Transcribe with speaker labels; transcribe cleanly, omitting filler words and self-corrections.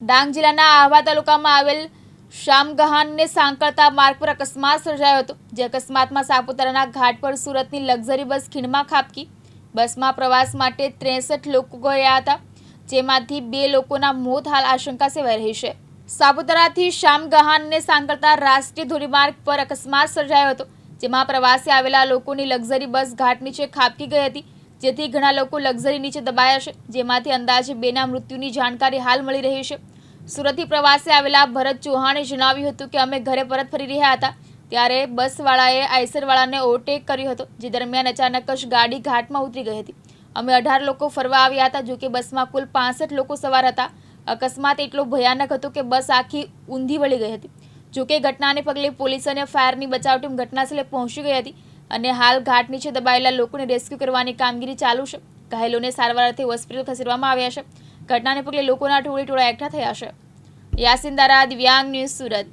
Speaker 1: ડાંગ જિલ્લાના આહવા તાલુકામાં આવેલ શામગહાનને સાંકળતા માર્ગ પર અકસ્માત સર્જાયો હતો, જે અકસ્માતમાં સાપુતારાના ઘાટ પર સુરતની લક્ઝરી બસ ખીણમાં ખાબકી। બસમાં પ્રવાસ માટે 63 લોકો ગયા હતા, જેમાંથી 2 લોકોના મોત હાલ આશંકા સેવાઈ રહી છે। સાપુતારાથી શામગહાનને સાંકળતા રાષ્ટ્રીય ધોરીમાર્ગ પર અકસ્માત સર્જાયો હતો, જેમાં પ્રવાસે આવેલા લોકોની લક્ઝરી બસ ઘાટ નીચે ખાબકી ગઈ હતી, જેથી ઘણા લોકો લક્ઝરી નીચે દબાયા છે, જેમાંથી અંદાજે 2ના મૃત્યુની જાણકારી હાલ મળી રહી છે। સુરતથી પ્રવાસે આવેલા ભરત ચૌહાણે જણાવ્યું હતું કે અમે ઘરે પરત ફરી રહ્યા હતા ત્યારે બસવાળાએ આઈસરવાળાને ઓવરટેક કર્યો હતો, જે દરમિયાન અચાનક જ ગાડી ઘાટમાં ઉતરી ગઈ હતી। અમે 18 લોકો ફરવા આવ્યા હતા, જો કે બસમાં કુલ 65 લોકો સવાર હતા। અકસ્માત એટલો ભયાનક હતો કે બસ આખી ઊંધી વળી ગઈ હતી। જો કે ઘટનાને પગલે પોલીસ અને ફાયરની બચાવ ટીમ ઘટનાસ્થળે પહોંચી ગઈ હતી અને હાલ ઘાટ નીચે દબાયેલા લોકોને રેસ્ક્યુ કરવાની કામગીરી ચાલુ છે। ઘાયલોને સારવાર અર્થે હોસ્પિટલ ખસેડવામાં આવ્યા છે। ઘટનાને પગલે લોકોના ટોળે એકઠા થયા છે। યાસીન દારા, દિવ્યાંગ ન્યૂઝ, સુરત।